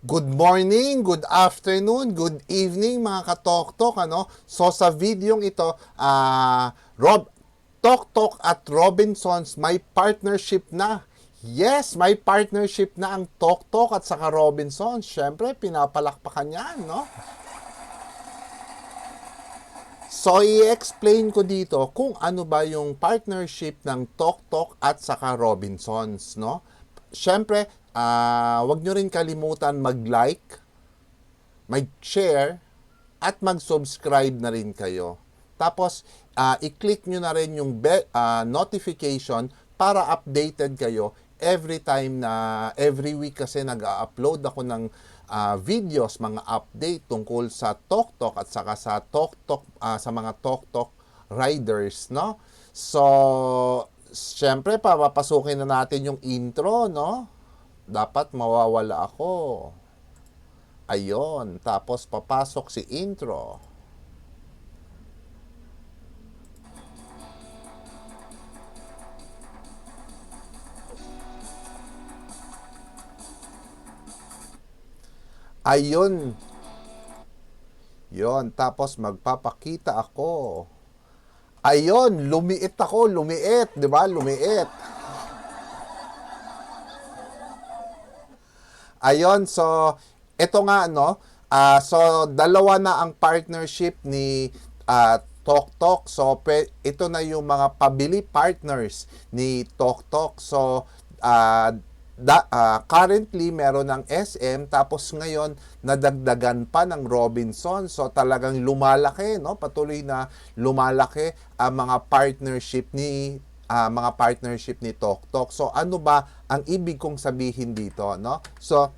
Good morning, good afternoon, good evening mga katoktok, ano? So sa videong ito, Toktok at Robinsons may partnership na. Yes, may partnership na ang Toktok at saka Robinsons. Syempre, pinapalakpakan yan, no? So, i-explain ko dito kung ano ba yung partnership ng Toktok at saka Robinsons, no? Siyempre, wag nyo rin kalimutan mag-like, mag-share, at mag-subscribe na rin kayo. Tapos, i-click nyo na rin yung notification para updated kayo every time na, every week kasi nag-upload ako ng videos, mga update tungkol sa Toktok at saka sa Toktok, sa mga Toktok riders, no? So, syempre, papapasukin na natin yung intro, no? Dapat mawawala ako. Ayon, tapos papasok si intro. Ayon. Yon, tapos magpapakita ako. Ayon, lumiit ako, lumiit, 'di ba? Lumiit. Ayon, so ito nga no, so dalawa na ang partnership ni Toktok. So ito na yung mga Pabili partners ni Toktok. So currently meron ng SM, tapos ngayon nadagdagan pa ng Robinson. So talagang lumalaki, no? Patuloy na lumalaki ang mga partnership ni Toktok. So ano ba ang ibig kong sabihin dito, no? So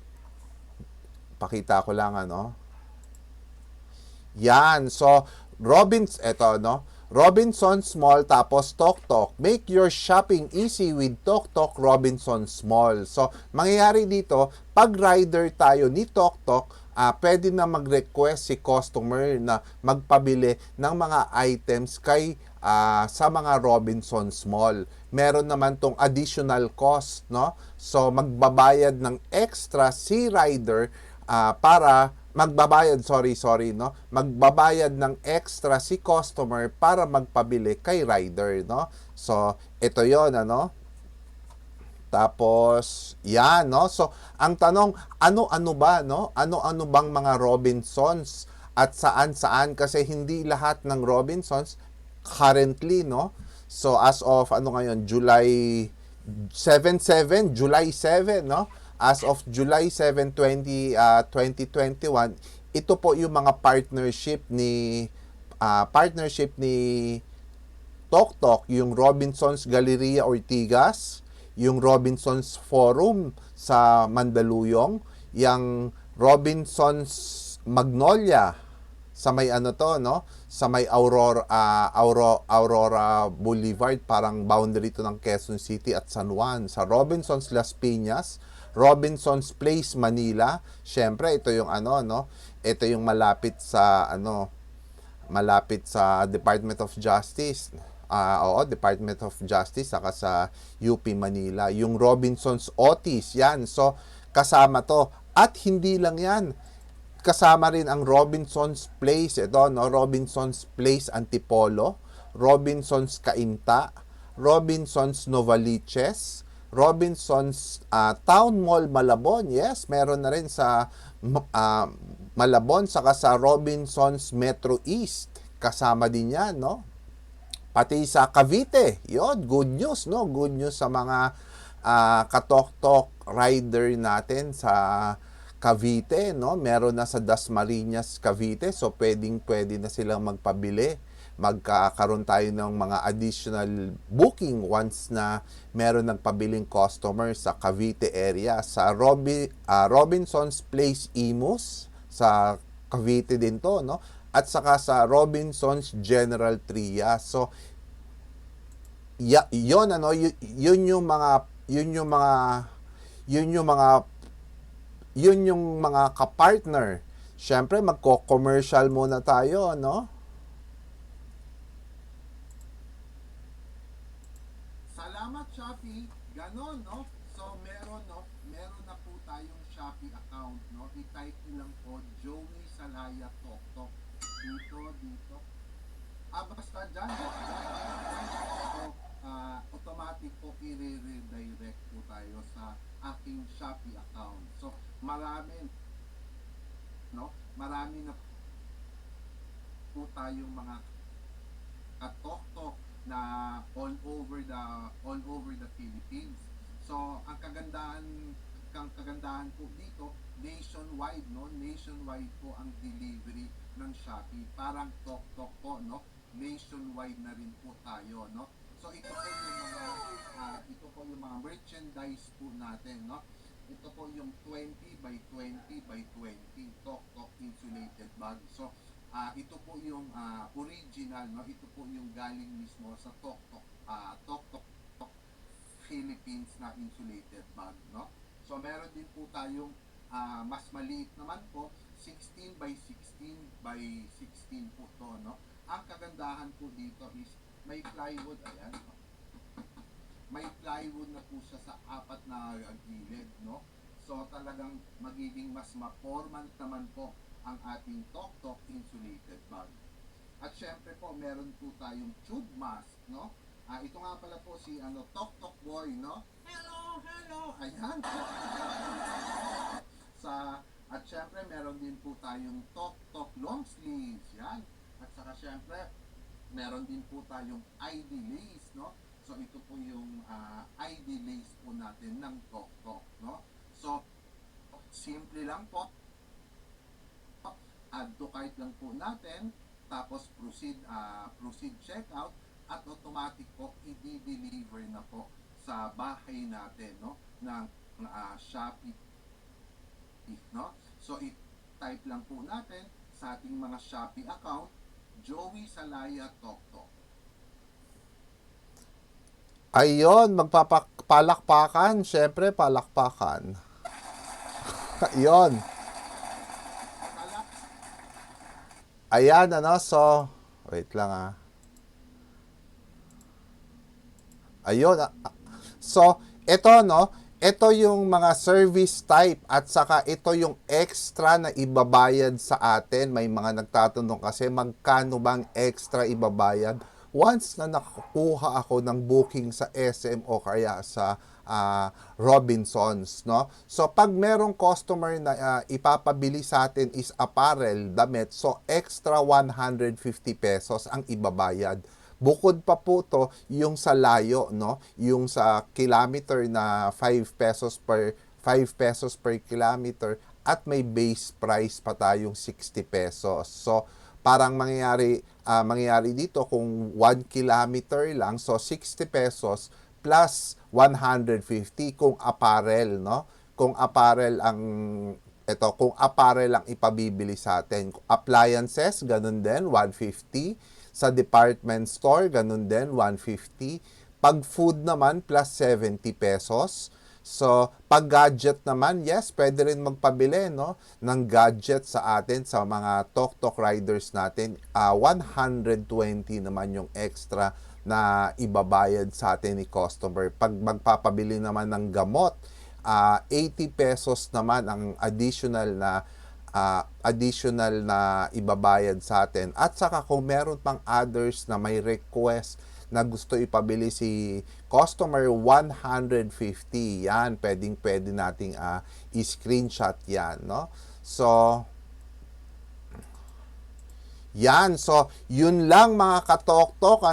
pakita ko lang ano. Yan. So eto no. Robinson Small tapos Toktok. Make your shopping easy with Toktok Robinson Small. So, mangyayari dito, pag rider tayo ni Toktok, pwede na mag-request si customer na magpabili ng mga items sa mga Robinson Small. Meron naman tong additional cost, no? So, magbabayad ng extra si rider magbabayad ng extra si customer para magpabili kay rider, no? So, ito 'yon, ano? Tapos, yan, no? So, ang tanong, ano-ano ba, no? Ano-ano bang mga Robinsons at saan-saan? Kasi hindi lahat ng Robinsons currently, no? So, as of, July 7, no? As of July 7, 2021, ito po yung mga partnership ni Toktok, yung Robinsons Galleria Ortigas, yung Robinsons Forum sa Mandaluyong, yung Robinsons Magnolia sa may sa may Aurora Boulevard, parang boundary to ng Quezon City at San Juan, sa Robinsons Las Piñas, Robinsons Place Manila. Syempre ito yung ito yung malapit sa Department of Justice. Department of Justice saka sa UP Manila. Yung Robinsons Otis, yan. So kasama to. At hindi lang yan. Kasama rin ang Robinsons Place, ito, no? Robinsons Place Antipolo, Robinsons Cainta, Robinsons Novaliches, Robinsons Town Mall Malabon. Yes, meron na rin sa Malabon, saka sa Robinsons Metro East. Kasama din yan, no? Pati sa Cavite. Yun, good news, no? Good news sa mga katoktok rider natin sa Cavite, no? Meron na sa Dasmariñas, Cavite. So, pwede na silang magpabili. Magkakaroon tayo ng mga additional booking once na meron nagpabiling customer sa Cavite area. Sa Robinsons Place Imus, sa Cavite din to, no? At saka sa Robinsons General Trias. So, yun yung mga kapartner. Syempre magko-commercial muna tayo, no? Salamat, Shopee. Ganon, no? So meron na po tayong Shopee account, no? I-type niyo lang po Joey Salaya Toktok. Dito. Basta dyan. So, automatic po i-redirect po tayo sa aking Shopee account. So, marami na po tayong mga katoktok na all over the Philippines. So, ang kagandahan po dito, nationwide, no? Nationwide po ang delivery ng Shopee. Parang toktok po, no? Nationwide na rin po tayo, no? So, ito po yung mga merchandise po natin, no? Ito po yung 20 by 20 by 20 toktok insulated bag. So, ito po yung original, no? Ito po yung galing mismo sa Toktok Philippines na insulated bag, no? So meron din po tayong mas maliit naman po, 16 by 16 by 16 po to, no? Ang kagandahan po dito is may plywood, ayan, no? May plywood na po siya sa apat na gilid, no? So talagang magiging mas ma-formant naman po ang ating toktok insulated bag. At syempre po, meron po tayong tube mask, no? Ito nga pala po si Toktok Boy, no? Hello! Ayan. At syempre, meron din po tayong Toktok long sleeves, yan. At saka syempre, meron din po tayong ID lace, no? So ito po yung ID lace po natin ng Toktok, no? So, simple lang po. Add to cart lang po natin, tapos proceed checkout, at automatic po i-deliver na po sa bahay natin, no, ng Shopee, no? So i-type lang po natin sa ating mga Shopee account, Joey Salaya Toktok. Ayun, magpapalakpakan, syempre palakpakan. Ayun. Ayan, so, wait lang Ayun, so, ito yung mga service type at saka ito yung extra na ibabayad sa atin. May mga nagtatanong kasi magkano bang extra ibabayad once na nakukuha ako ng booking sa SM o kaya sa Robinsons, no? So pag merong customer na ipapabili sa atin is apparel, damit, so extra 150 pesos ang ibabayad. Bukod pa po to yung sa layo, no? Yung sa kilometer na 5 pesos per kilometer, at may base price pa tayong 60 pesos. So parang mangyayari dito kung 1 kilometer lang, so 60 pesos plus 150 kung apparel, no? Kung apparel ang ipabibili sa atin. Appliances, ganun din, 150. Sa department store, ganun din, 150. Pag food naman, plus 70 pesos. So, pag gadget naman, yes, pwede rin magpabili, no, ng gadget sa atin, sa mga Toktok riders natin. 120 naman yung extra na ibabayad sa atin ni customer. Pag magpapabili naman ng gamot, 80 pesos naman ang additional na ibabayad sa atin. At saka kung meron pang others na may request na gusto ipabili si customer, 150 yan, pwede nating i-screenshot yan, no? So yan, so yun lang mga katoktok,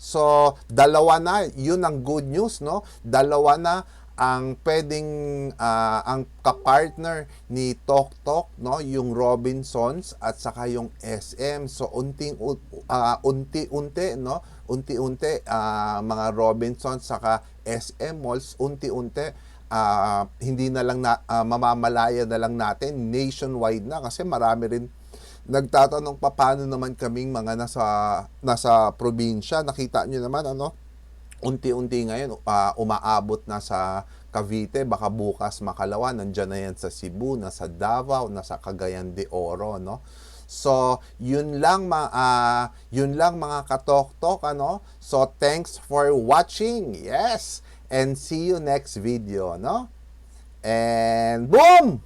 so dalawa na, yun ang good news, no? Dalawa na ang pwedeng ang kapartner ni Toktok, no, yung Robinsons at saka yung SM. So unti-unti, no, mga Robinsons saka SM malls, unti-unti hindi na lang mamamalaya na lang natin, nationwide na, kasi marami rin nagtatanong paano naman kaming mga nasa probinsya. Nakita nyo naman, unti-unti ngayon umaabot na sa Cavite, baka bukas Makalawa, nandiyan na yan sa Cebu, nasa Davao, nasa Cagayan de Oro, no? So, yun lang mga katoktok, So, thanks for watching. Yes. and see you next video, no? And boom!